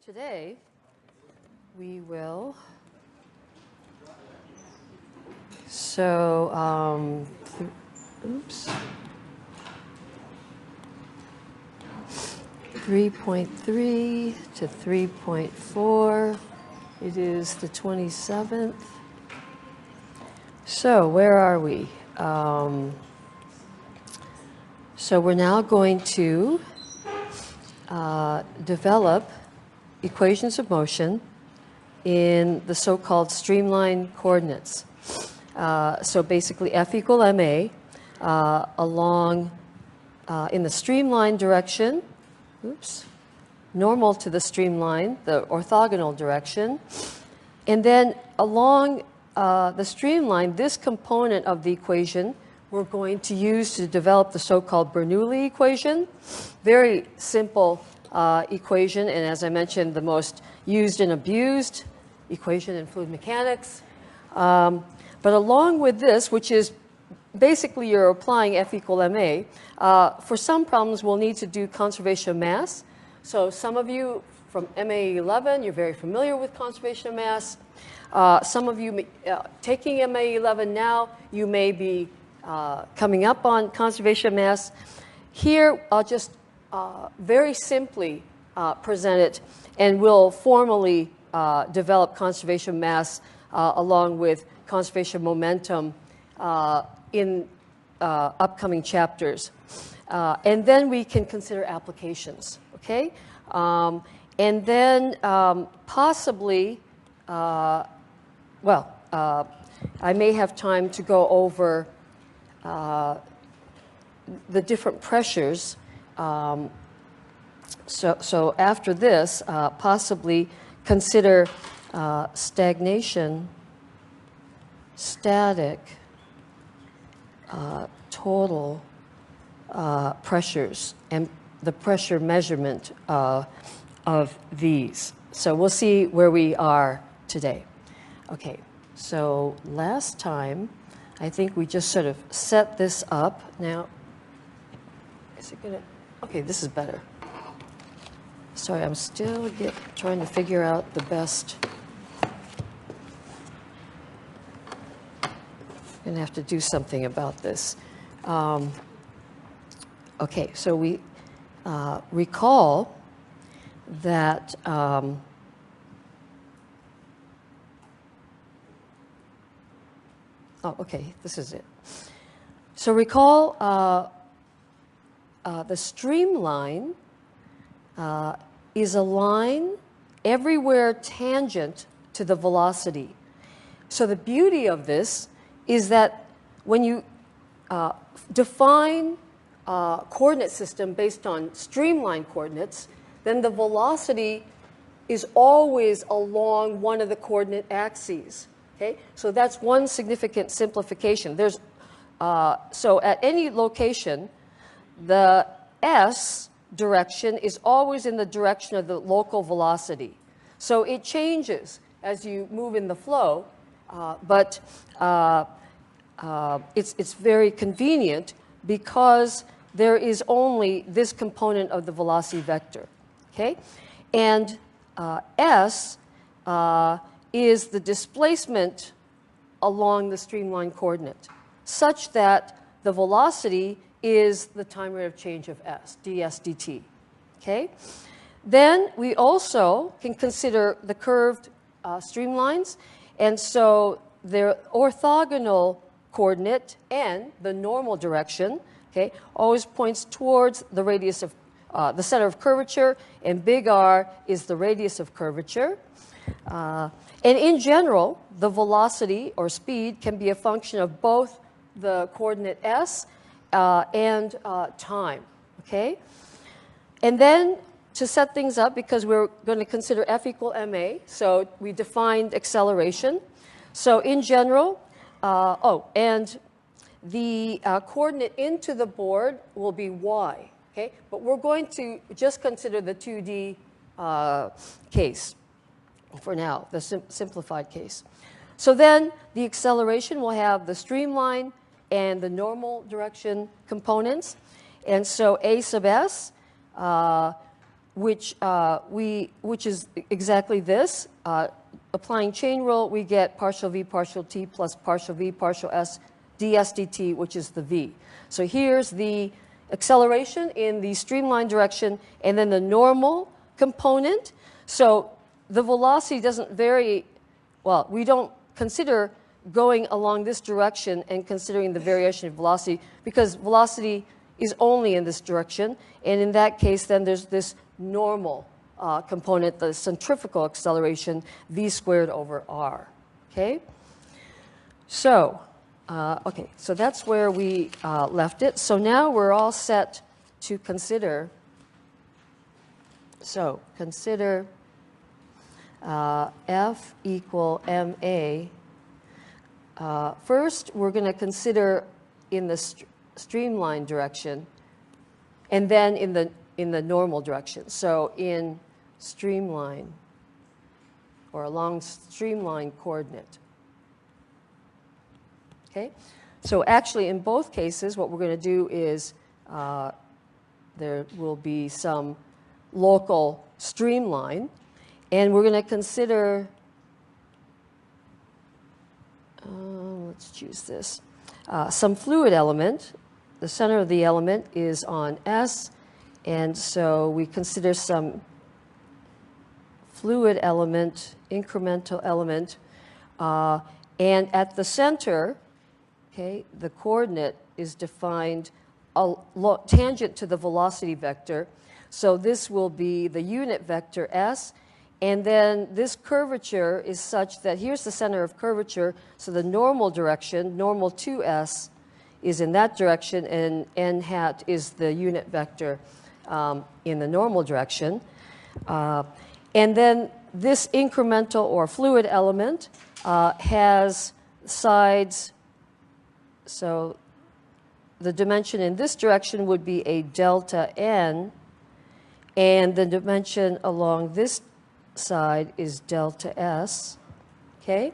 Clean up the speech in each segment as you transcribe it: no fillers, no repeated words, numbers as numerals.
Today, we will, oops, 3.3 to 3.4, it is the 27th. So where are we? So we're now going to develop equations of motion in the so-called streamline coordinates. So basically F equal MA along in the streamline direction, normal to the streamline, the orthogonal direction, and then along the streamline, this component of the equation we're going to use to develop the so-called Bernoulli equation. Very simple equation, and as I mentioned, the most used and abused equation in fluid mechanics. But along with this, which is basically you're applying F equal MA, for some problems we'll need to do conservation of mass. So some of you from MAE 11, you're very familiar with conservation of mass. Some of you taking MAE 11 now, you may be coming up on conservation of mass. Here, I'll just very simply present it, and we'll formally develop conservation of mass along with conservation of momentum in upcoming chapters. And then we can consider applications, okay? And then possibly, I may have time to go over the different pressures. So after this, possibly consider stagnation, static, total pressures, and the pressure measurement of these. So we'll see where we are today. Okay, so last time, I think we just sort of set this up. Now, is it gonna? Okay, this is better. Sorry, I'm still trying to figure out the best. I'm gonna have to do something about this. Okay, so we recall that okay, this is it. So recall the streamline is a line everywhere tangent to the velocity. So the beauty of this is that when you define a coordinate system based on streamline coordinates, then the velocity is always along one of the coordinate axes. Okay? So that's one significant simplification. There's, so at any location, the S direction is always in the direction of the local velocity. So it changes as you move in the flow, but it's very convenient because there is only this component of the velocity vector. Okay? And S is the displacement along the streamline coordinate, such that the velocity is the time rate of change of S, ds dt. Okay? Then we also can consider the curved streamlines, and so their orthogonal coordinate, n, the normal direction, okay, always points towards the radius of the center of curvature, and big R is the radius of curvature. And in general, the velocity or speed can be a function of both the coordinate S and time, okay? And then to set things up, because we're going to consider F equal MA, so we defined acceleration. So in general, and the coordinate into the board will be Y, okay? But we're going to just consider the 2D case for now, the simplified case. So then the acceleration will have the streamline and the normal direction components. And so A sub S which is exactly this. Applying chain rule, we get partial v partial t plus partial v partial s ds dt, which is the v. So here's the acceleration in the streamlined direction, and then the normal component. So the velocity doesn't vary. Well, we don't consider going along this direction and considering the variation of velocity, because velocity is only in this direction. And in that case, then there's this normal component, the centrifugal acceleration, v squared over r. Okay? So, so that's where we left it. So now we're all set to consider. So consider F equal MA. First, we're going to consider in the streamlined direction, and then in the normal direction. So in streamline, or along streamline coordinate. Okay? So actually, in both cases, what we're going to do is there will be some local streamline, and we're going to consider, let's choose this, some fluid element. The center of the element is on S, and so we consider some fluid element, incremental element, and at the center, okay, the coordinate is defined tangent to the velocity vector. So this will be the unit vector S, and then this curvature is such that here's the center of curvature, so the normal direction, normal to S, is in that direction, and n hat is the unit vector in the normal direction. And then this incremental or fluid element has sides. So the dimension in this direction would be a delta n, and the dimension along this side is delta s, okay?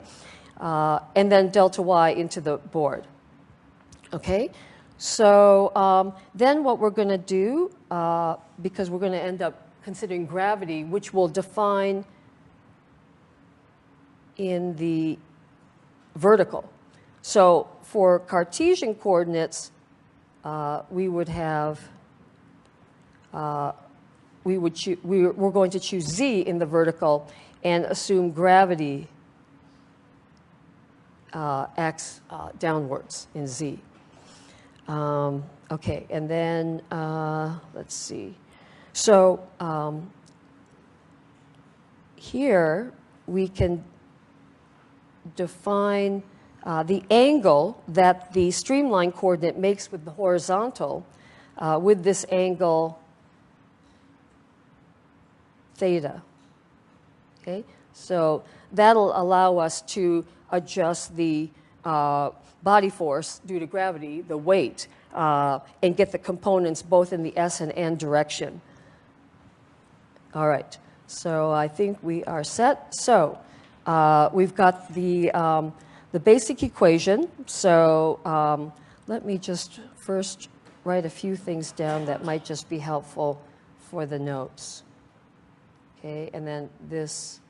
And then delta y into the board, okay? So then what we're going to do, because we're going to end up considering gravity, which will define in the vertical. So for Cartesian coordinates, we're going to choose z in the vertical and assume gravity acts downwards in z. Okay, and then let's see. So here we can define the angle that the streamline coordinate makes with the horizontal with this angle theta. Okay, so that'll allow us to adjust the body force due to gravity, the weight, and get the components both in the S and N direction. All right, so I think we are set. So we've got the basic equation. So let me just first write a few things down that might just be helpful for the notes. Okay, and then this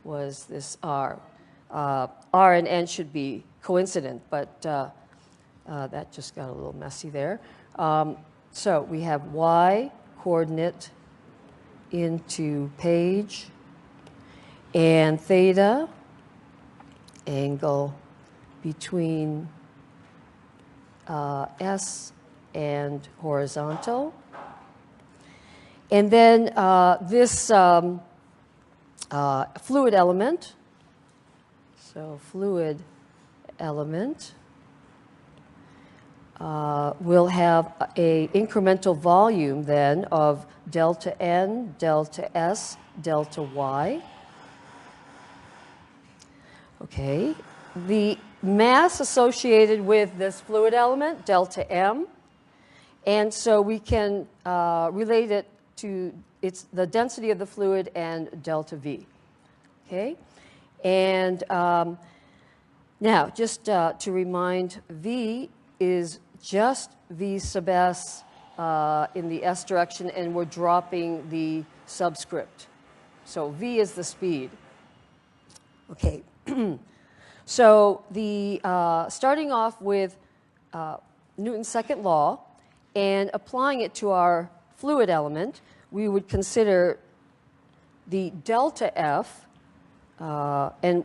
was this R. R and N should be coincident, but that just got a little messy there. So we have Y coordinate into page, and theta, angle between S and horizontal. And then this fluid element, so fluid element will have an incremental volume then of delta N, delta S, delta Y. Okay, the mass associated with this fluid element, delta M, and so we can relate it to the density of the fluid and delta V. Okay, and now just to remind, V is just V sub S in the S direction, and we're dropping the subscript. So v is the speed. Okay. So the starting off with Newton's second law and applying it to our fluid element, we would consider the delta F and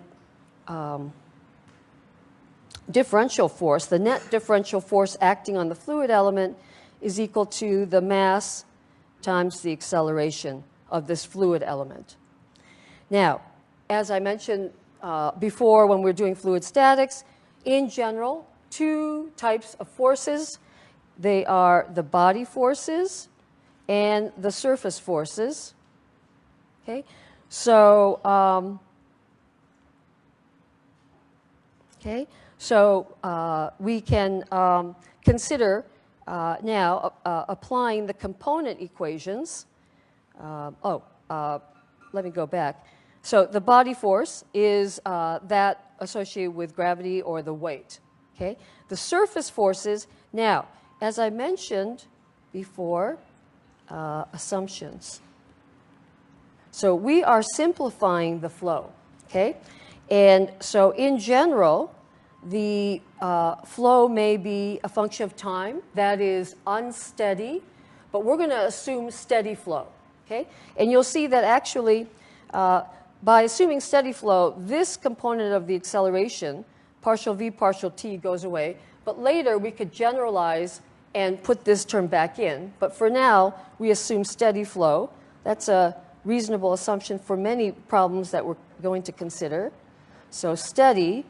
differential force. The net differential force acting on the fluid element is equal to the mass times the acceleration of this fluid element. Now, as I mentioned before when we were doing fluid statics, in general, two types of forces. They are the body forces and the surface forces. Okay, so we can consider now applying the component equations. Let me go back. So the body force is that associated with gravity or the weight. Okay, the surface forces. Now, as I mentioned before, assumptions. So we are simplifying the flow. Okay, and so in general, the flow may be a function of time, that is unsteady, but we're going to assume steady flow. Okay, and you'll see that actually, by assuming steady flow, this component of the acceleration, partial v, partial t, goes away. But later, we could generalize and put this term back in. But for now, we assume steady flow. That's a reasonable assumption for many problems that we're going to consider. So steady.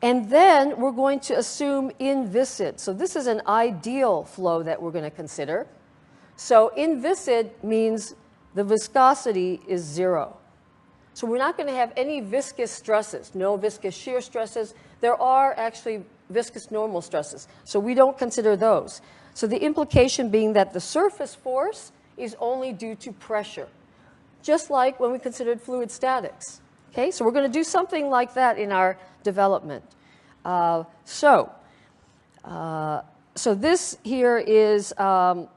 And then we're going to assume inviscid. So this is an ideal flow that we're going to consider. So inviscid means the viscosity is 0. So we're not going to have any viscous stresses, no viscous shear stresses. There are actually viscous normal stresses, so we don't consider those. So the implication being that the surface force is only due to pressure, just like when we considered fluid statics. Okay, so we're going to do something like that in our development. So this here is the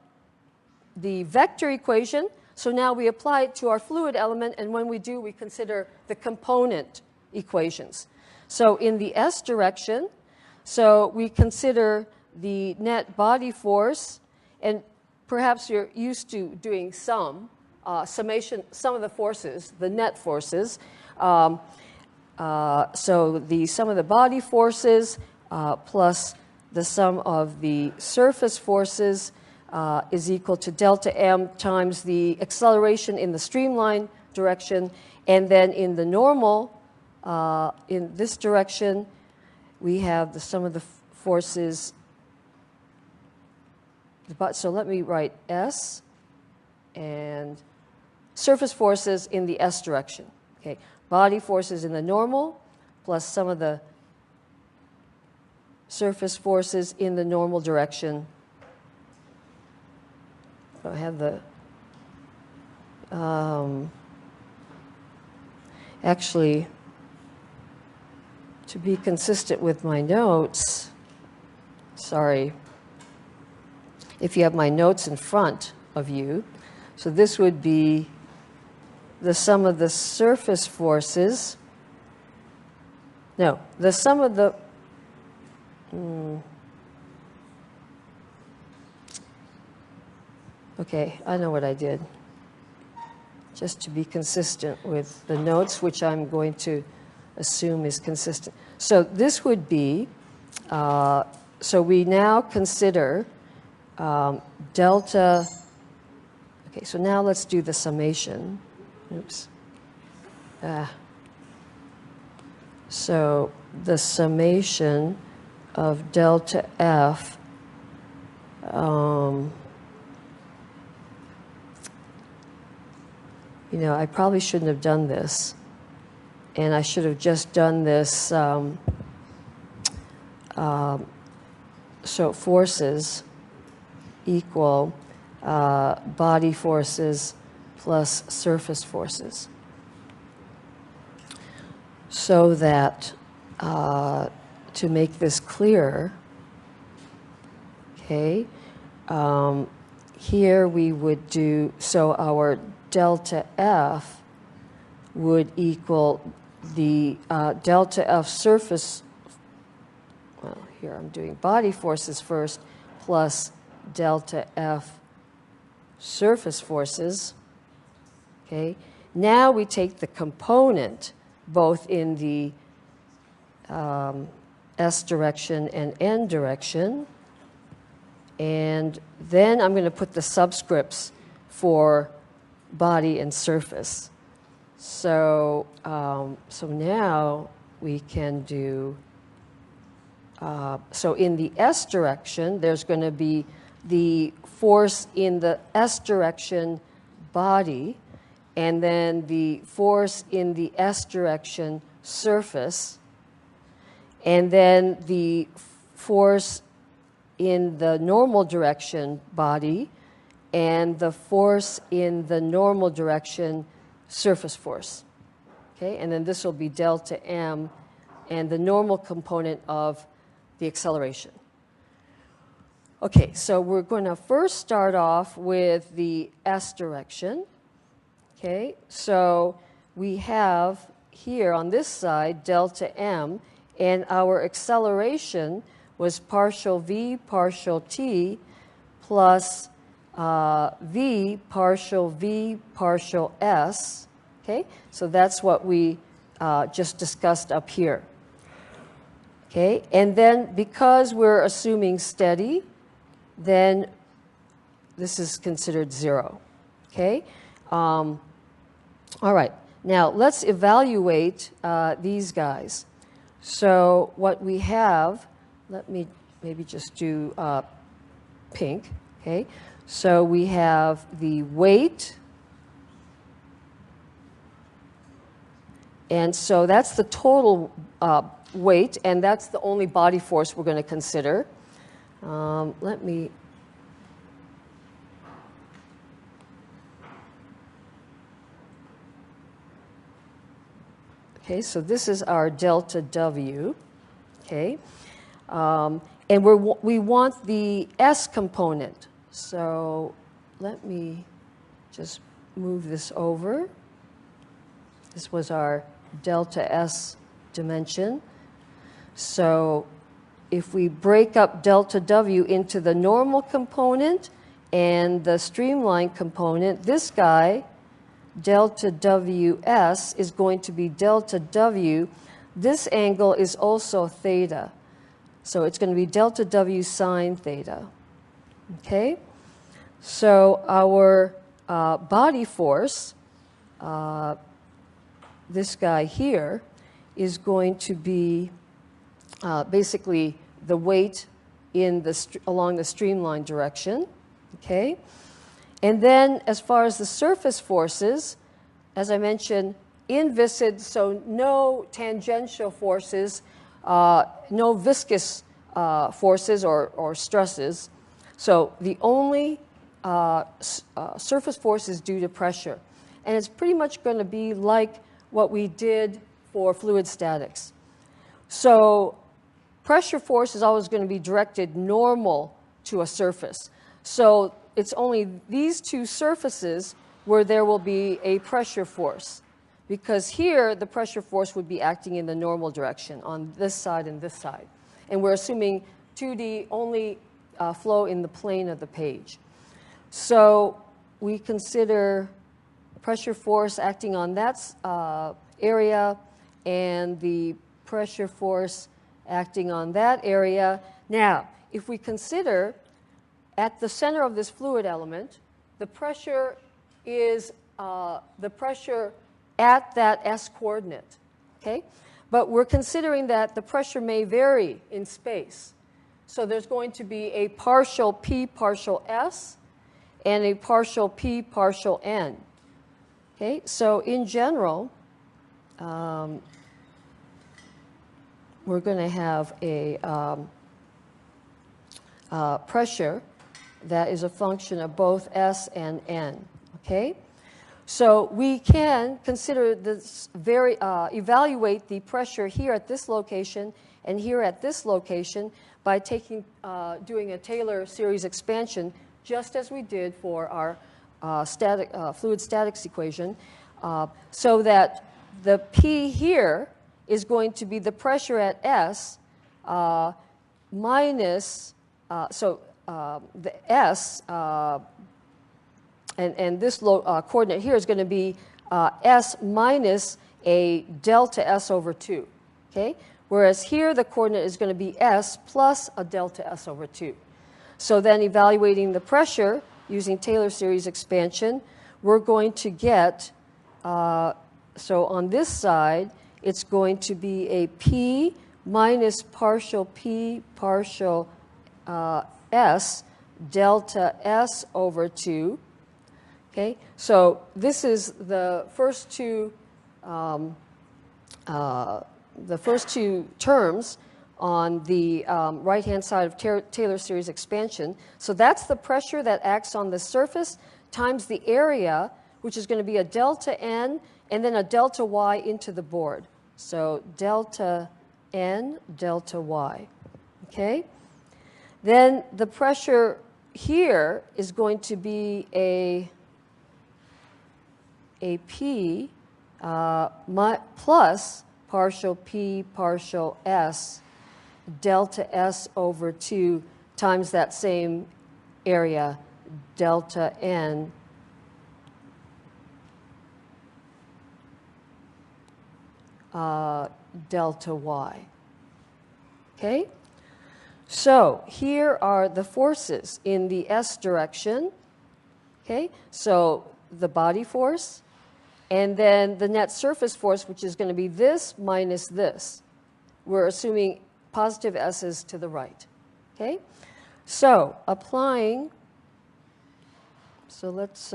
vector equation. So now we apply it to our fluid element, and when we do, we consider the component equations. So in the S direction, so we consider the net body force, and perhaps you're used to doing summation, sum of the forces, the net forces. So the sum of the body forces plus the sum of the surface forces is equal to delta m times the acceleration in the streamline direction. And then in the normal, in this direction, we have the sum of the forces. So let me write S and surface forces in the S direction. Okay, body forces in the normal plus some of the surface forces in the normal direction. I have the actually, to be consistent with my notes, sorry, if you have my notes in front of you, so this would be the sum of the surface forces. No, the sum of the okay, I know what I did. Just to be consistent with the notes, which I'm going to assume is consistent. So this would be, so we now consider delta. Okay, so now let's do the summation. Oops. So the summation of delta F you know, I probably shouldn't have done this, and I should have just done this. So forces equal body forces plus surface forces, so that to make this clear, okay, here we would do, so our delta F would equal the delta F surface, well, here I'm doing body forces first, plus delta F surface forces. Okay. Now we take the component both in the S direction and N direction, and then I'm going to put the subscripts for body and surface. So, so now we can do, so in the S direction, there's going to be the force in the S direction body, and then the force in the S direction surface, and then the force in the normal direction body, and the force in the normal direction surface force. Okay, and then this will be delta M and the normal component of the acceleration. Okay, so we're going to first start off with the S direction. Okay, so we have here on this side delta M, and our acceleration was partial V partial T plus V partial S. Okay, so that's what we just discussed up here. Okay, and then because we're assuming steady, then this is considered 0. Okay, all right. Now let's evaluate these guys. So what we have, let me maybe just do pink. Okay, so we have the weight, and so that's the total weight, and that's the only body force we're going to consider. Let me. Okay, so this is our delta W. Okay, and we want the S component. So let me just move this over. This was our delta S dimension. So if we break up delta W into the normal component and the streamlined component, this guy, delta WS, is going to be delta W. This angle is also theta. So it's going to be delta W sine theta. Okay? So our body force, this guy here, is going to be basically the weight in the along the streamline direction. Okay? And then as far as the surface forces, as I mentioned, inviscid, so no tangential forces, no viscous forces or stresses. So the only surface force is due to pressure. And it's pretty much going to be like what we did for fluid statics. So pressure force is always going to be directed normal to a surface. So it's only these two surfaces where there will be a pressure force, because here the pressure force would be acting in the normal direction on this side and this side. And we're assuming 2D only flow in the plane of the page. So we consider pressure force acting on that area and the pressure force acting on that area. Now, if we consider at the center of this fluid element, the pressure is the pressure at that S coordinate, okay? But we're considering that the pressure may vary in space. So there's going to be a partial P partial S and a partial P partial N. Okay, so in general, we're going to have a pressure that is a function of both S and N. Okay, So we can consider this evaluate the pressure here at this location and here at this location by doing a Taylor series expansion, just as we did for our fluid statics equation, so that the P here is going to be the pressure at S minus, the S, and this coordinate here is going to be S minus a delta S over 2, okay? Whereas here the coordinate is going to be S plus a delta S over 2. So then evaluating the pressure using Taylor series expansion, we're going to get, so on this side, it's going to be a P minus partial P partial S delta S over 2. Okay, so this is the first two terms on the right-hand side of Taylor series expansion. So that's the pressure that acts on the surface times the area, which is going to be a delta N and then a delta Y into the board. So delta N, delta Y. Okay? Then the pressure here is going to be a P plus partial P partial S delta S over 2 times that same area, delta N delta Y. Okay? So here are the forces in the S direction. Okay? So the body force, and then the net surface force, which is going to be this minus this. We're assuming positive S's to the right. Okay? So applying, so let's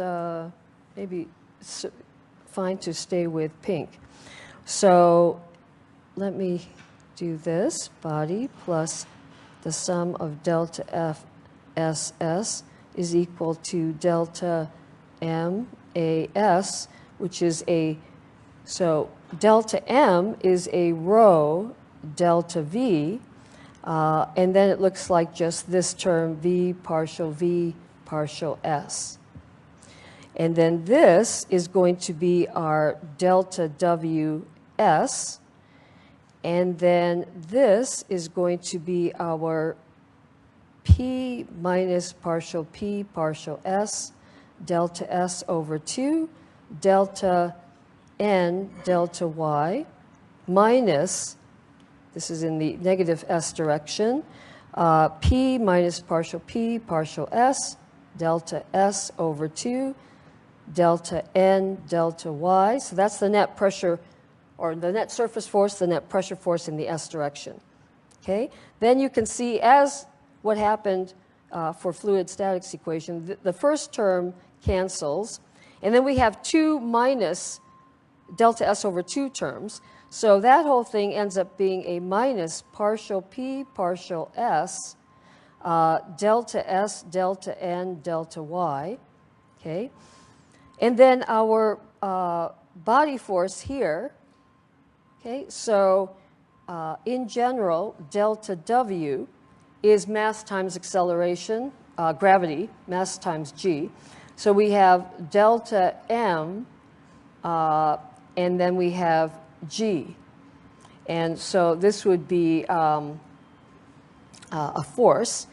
maybe fine to stay with pink. So let me do this, body plus the sum of delta F SS is equal to delta M A S, which is so delta M is a rho delta V, and then it looks like just this term V partial S. And then this is going to be our delta WS, and then this is going to be our P minus partial P partial S, delta S over 2, delta N delta Y, minus, this is in the negative S direction, P minus partial P partial S, delta S over 2, delta N delta Y. So that's the net pressure, or the net surface force, the net pressure force in the S direction. Okay? Then you can see, as what happened for fluid statics equation, the first term cancels, and then we have 2 minus delta S over 2 terms. So that whole thing ends up being a minus partial P partial S, delta S, delta N, delta Y. Okay? And then our body force here, okay, so in general, delta W is mass times acceleration, gravity, mass times G. So we have delta M, and then we have G. And so this would be a force.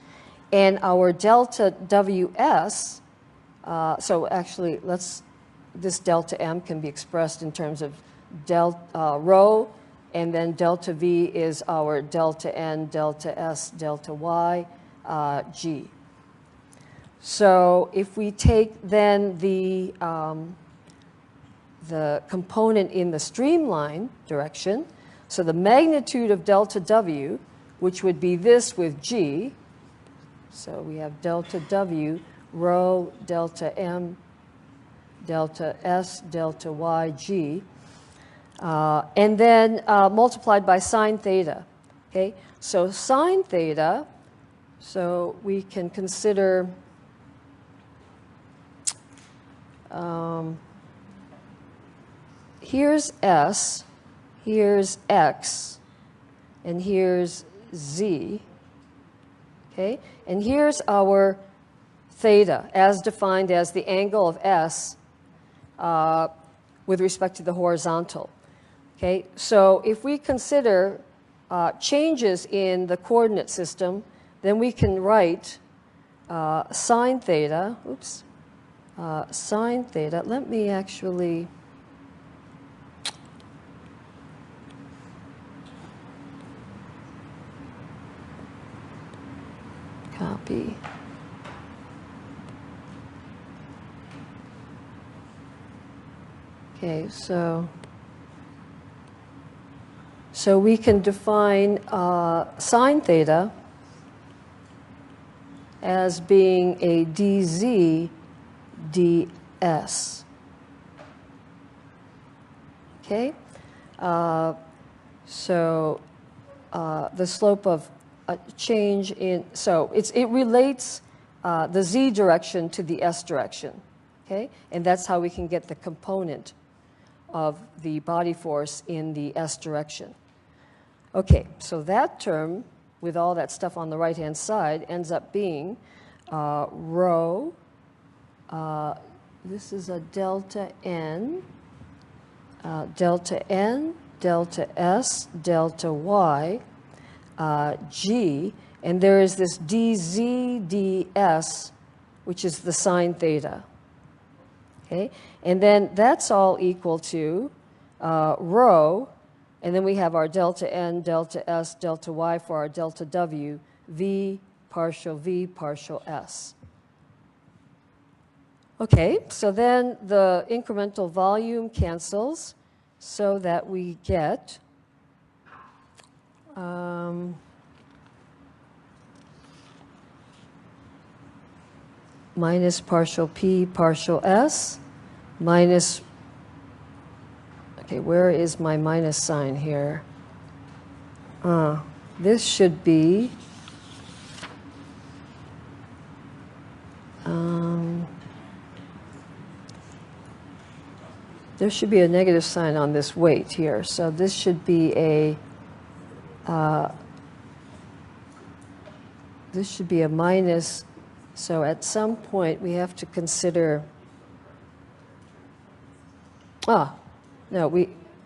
And our delta WS, so actually this delta M can be expressed in terms of rho, and then delta V is our delta N, delta S, delta Y, G. So if we take then the component in the streamline direction, so the magnitude of delta W, which would be this with G, so we have delta W, rho, delta M, delta S, delta Y, G, and then multiplied by sine theta. Okay, so sine theta, so we can consider here's S, here's X, and here's Z. Okay? And here's our theta, as defined as the angle of S with respect to the horizontal. Okay? So if we consider changes in the coordinate system, then we can write sine theta, sine theta. Let me actually copy. Okay, so we can define sine theta as being a dz ds. Okay? So the slope of a change in, so it relates the z direction to the s direction. Okay? And that's how we can get the component of the body force in the s direction. Okay, so that term, with all that stuff on the right-hand side, ends up being rho, this is a delta n, delta s, delta y, g, and there is this dz ds, which is the sine theta. Okay, and then that's all equal to rho, and then we have our delta n, delta s, delta y for our delta w, v partial s. Okay, so then the incremental volume cancels so that we get minus partial p partial s minus, okay, where is my minus sign here? This should be there should be a negative sign on this weight here. So this should be a minus. So at some point we have to consider, no,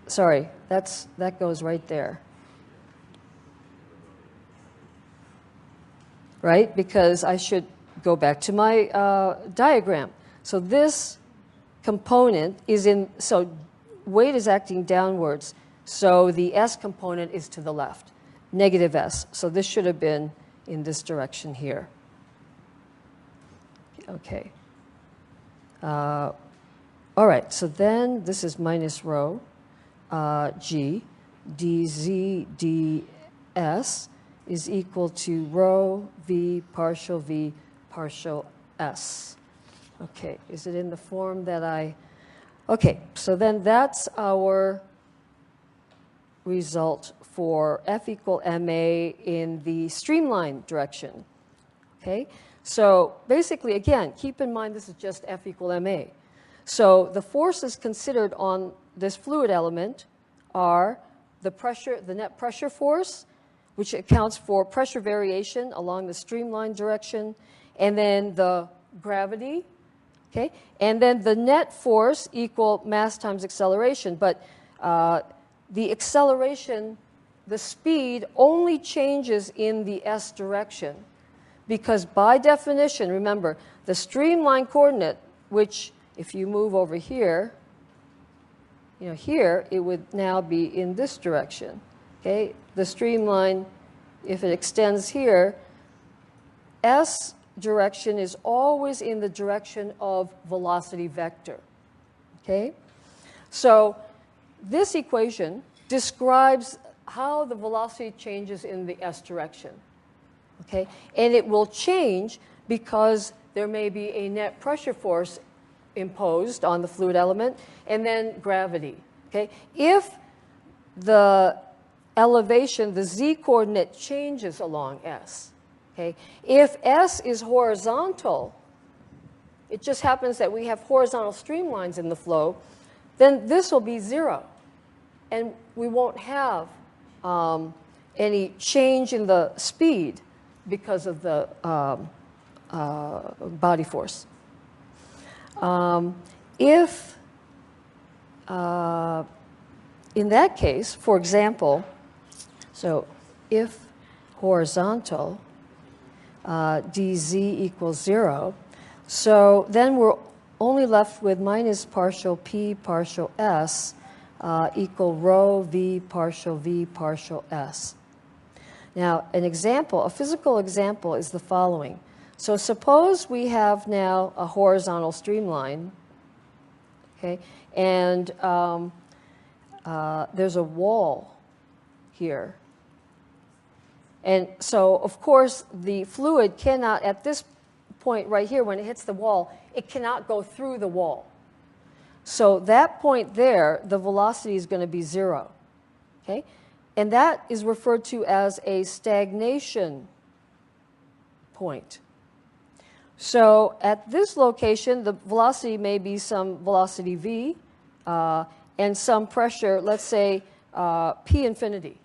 sorry, that goes right there. Right? Because I should go back to my diagram. So this component is in, so weight is acting downwards. So the S component is to the left, negative S. So this should have been in this direction here. Okay. All right, so then this is minus rho g dz ds is equal to rho v partial s. Okay, is it in the form that okay, so then that's our result for F equal MA in the streamline direction. Okay, so basically, again, keep in mind this is just F equal MA. So the forces considered on this fluid element are the pressure, the net pressure force, which accounts for pressure variation along the streamline direction, and then the gravity, okay? And then the net force equal mass times acceleration. But the acceleration, the speed only changes in the s direction because by definition, remember, the streamline coordinate, which if you move over here, you know, here, it would now be in this direction, okay? The streamline, if it extends here, s direction is always in the direction of velocity vector, okay? So this equation describes how the velocity changes in the s direction, okay? And it will change because there may be a net pressure force imposed on the fluid element and then gravity, okay? If the elevation, the z coordinate changes along s, okay? If s is horizontal, it just happens that we have horizontal streamlines in the flow, then this will be 0. And we won't have any change in the speed because of the body force. If, in that case, for example, so if horizontal dz equals 0, so then we're only left with minus partial p partial s equal rho v partial s. Now, an example, a physical example is the following. So suppose we have now a horizontal streamline, okay, and there's a wall here. And so, of course, the fluid cannot, at this point right here, when it hits the wall, it cannot go through the wall. So that point there, the velocity is going to be 0. Okay? And that is referred to as a stagnation point. So at this location, the velocity may be some velocity v and some pressure, let's say p infinity.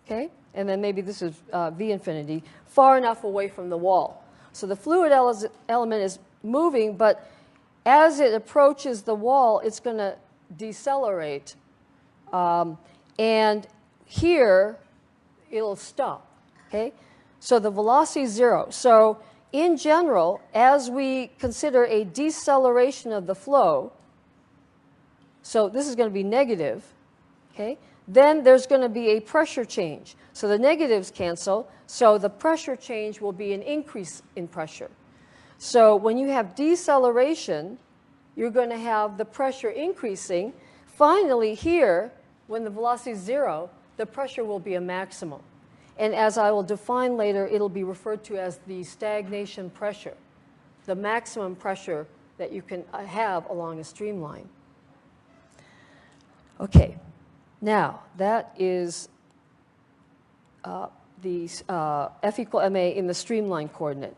Okay? And then maybe this is v infinity, far enough away from the wall. So the fluid element is moving, but as it approaches the wall, it's going to decelerate. And here, it'll stop. Okay? So the velocity is 0. So in general, as we consider a deceleration of the flow, so this is going to be negative, okay? Then there's going to be a pressure change. So the negatives cancel, so the pressure change will be an increase in pressure. So when you have deceleration, you're going to have the pressure increasing. Finally, here, when the velocity is 0, the pressure will be a maximum. And as I will define later, it'll be referred to as the stagnation pressure, the maximum pressure that you can have along a streamline. Okay, now that is the F equal ma in the streamline coordinate.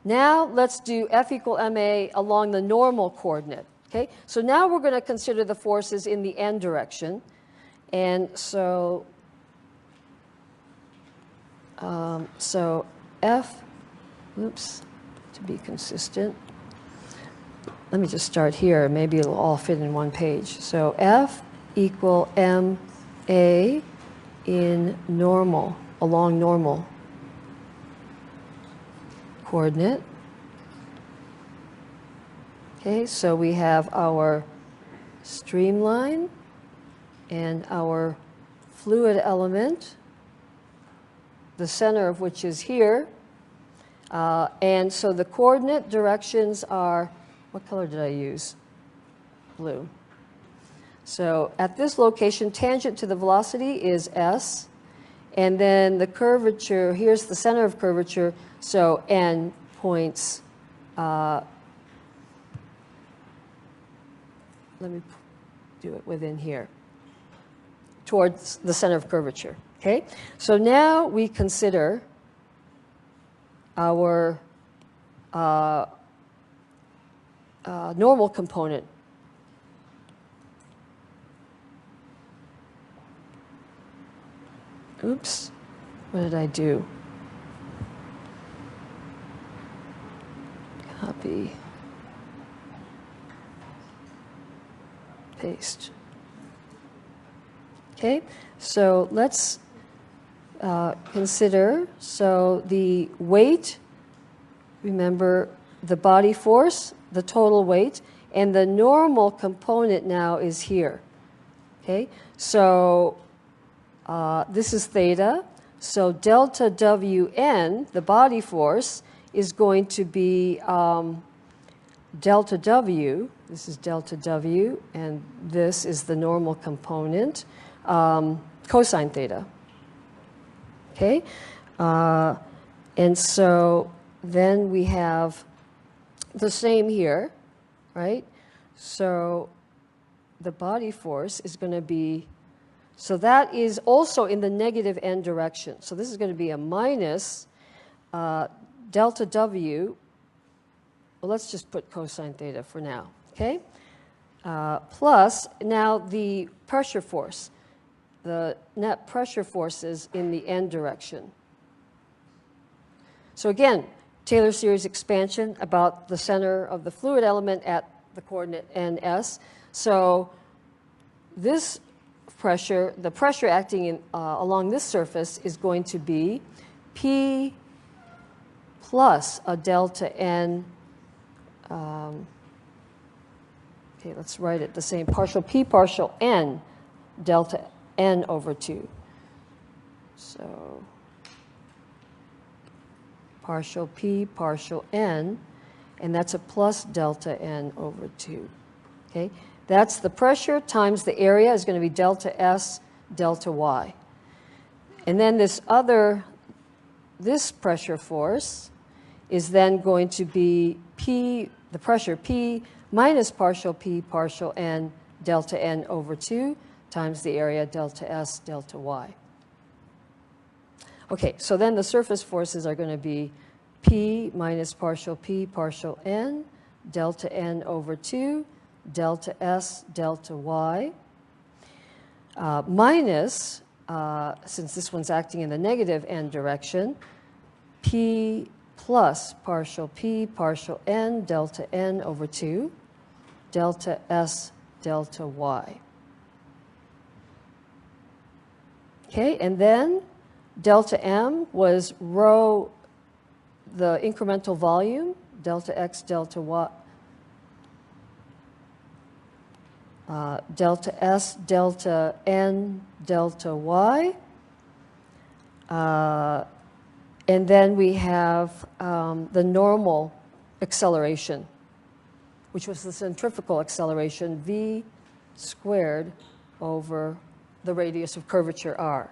Now let's do F equal ma along the normal coordinate. Okay, so now we're going to consider the forces in the n direction. And so F, oops, to be consistent, let me just start here. Maybe it'll all fit in one page. So F equal ma in normal, along normal coordinate. Okay, so we have our streamline and our fluid element, the center of which is here. And so the coordinate directions are, what color did I use? Blue. So at this location, tangent to the velocity is s. And then the curvature, here's the center of curvature, so n points, let me do it within here, towards the center of curvature. Okay? So now we consider our normal component. Oops, what did I do? Copy, paste. Okay, so let's consider, so the weight, remember the body force, the total weight, and the normal component now is here. Okay, so this is theta, so delta Wn, the body force, is going to be delta W, this is delta W, and this is the normal component, cosine theta. Okay? And so then we have the same here, right? So the body force is going to be, so that is also in the negative n direction. So this is going to be a minus delta W. Well, let's just put cosine theta for now, okay? plus now the pressure force, the net pressure forces in the n direction. So again, Taylor series expansion about the center of the fluid element at the coordinate ns. So this pressure, the pressure acting in, along this surface is going to be P plus a delta n. Okay, let's write it the same. Partial P partial n delta n over 2. So partial P partial n, and that's a plus delta n over 2. Okay, that's the pressure times the area is going to be delta S delta Y. And then this pressure force is then going to be P, the pressure P minus partial P partial n delta n over 2 times the area delta S delta Y. Okay, so then the surface forces are going to be P minus partial P partial n delta n over 2 delta S delta Y minus, since this one's acting in the negative n direction, P plus partial P partial n delta n over 2 delta S delta Y. Okay, and then delta M was rho, the incremental volume, delta X delta Y, delta S delta N delta Y. And then we have the normal acceleration, which was the centrifugal acceleration, v squared over the radius of curvature r.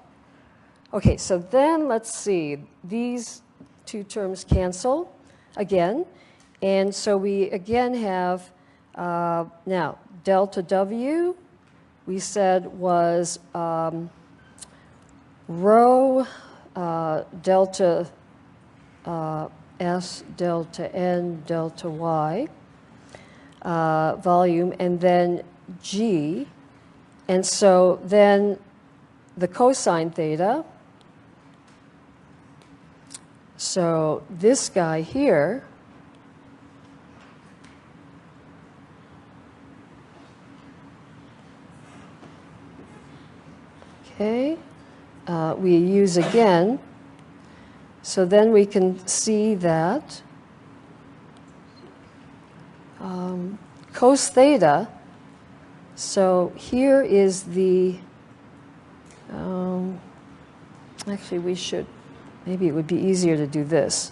Okay, so then let's see. These two terms cancel again. And so we again have, now, delta W, we said was rho delta S delta N delta Y volume, and then G. And so then the cosine theta, so this guy here, okay, we use again. So then we can see that cos theta, so here is the, actually we should, maybe it would be easier to do this.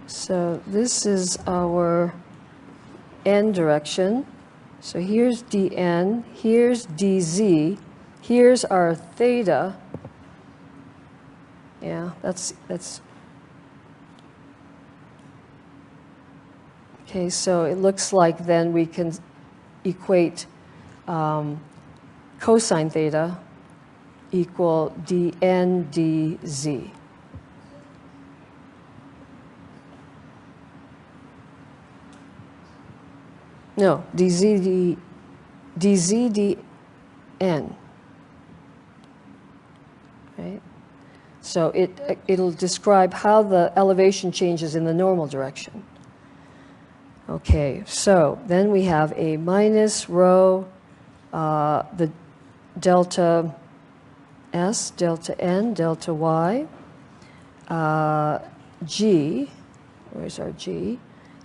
So this is our n direction. So here's dn, here's dz, here's our theta. Yeah, that's okay. So it looks like then we can equate cosine theta equal dn dz. No, dz dn. Right? So it'll describe how the elevation changes in the normal direction. Okay, so then we have a minus rho, the delta S, delta N, delta Y, G, where's our G?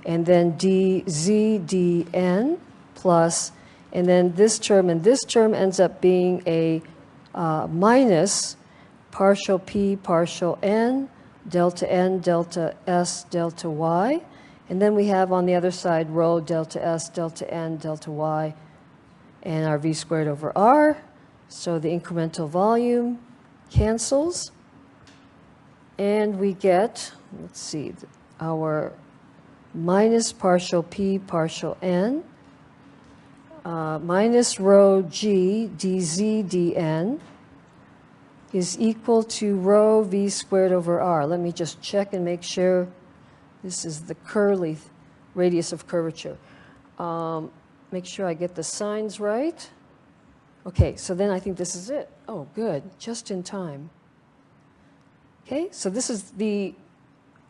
And then dz dn plus, and then this term and this term ends up being a minus partial P partial N, delta S, delta Y. And then we have on the other side rho delta S, delta N, delta Y, and our V squared over R. So the incremental volume cancels. And we get, let's see, our minus partial P partial N minus rho G dz dn is equal to rho V squared over R. Let me just check and make sure this is the curly radius of curvature. Make sure I get the signs right. Okay, so then I think this is it. Oh, good, just in time. Okay, so this is the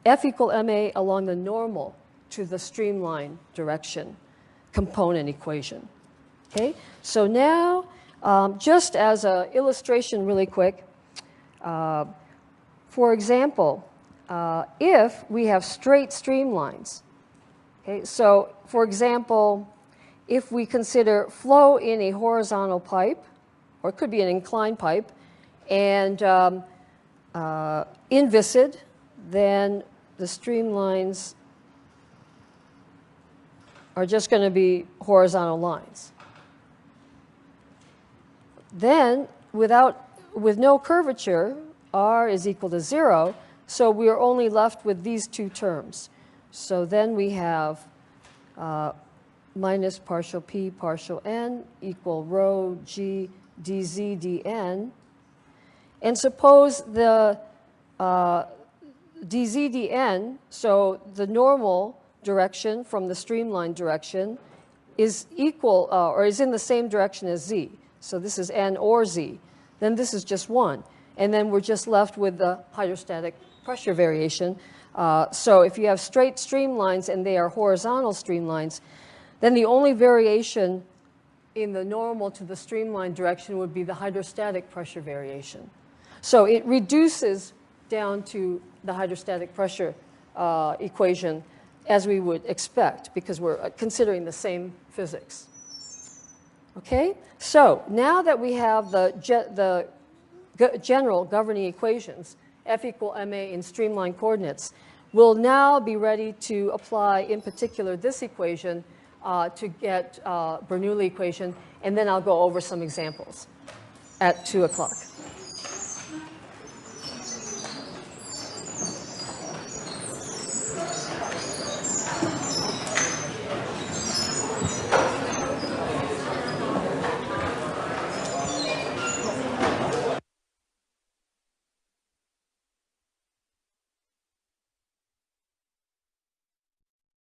F equal MA along the normal to the streamline direction component equation. Okay, so now, just as an illustration really quick, for example, if we have straight streamlines, okay, so for example, if we consider flow in a horizontal pipe, or it could be an inclined pipe, and inviscid, then the streamlines are just going to be horizontal lines. Then, with no curvature, r is equal to 0, so we are only left with these two terms. So then we have minus partial p partial n equal rho g dz dn. And suppose the dz dn, so the normal direction from the streamline direction, is equal or is in the same direction as z. So this is n or z. Then this is just 1. And then we're just left with the hydrostatic pressure variation. So if you have straight streamlines and they are horizontal streamlines, then the only variation in the normal to the streamline direction would be the hydrostatic pressure variation. So it reduces down to the hydrostatic pressure equation as we would expect, because we're considering the same physics. Okay? So now that we have the general governing equations, F equal ma in streamline coordinates, we'll now be ready to apply, in particular, this equation to get Bernoulli equation, and then I'll go over some examples at 2 o'clock.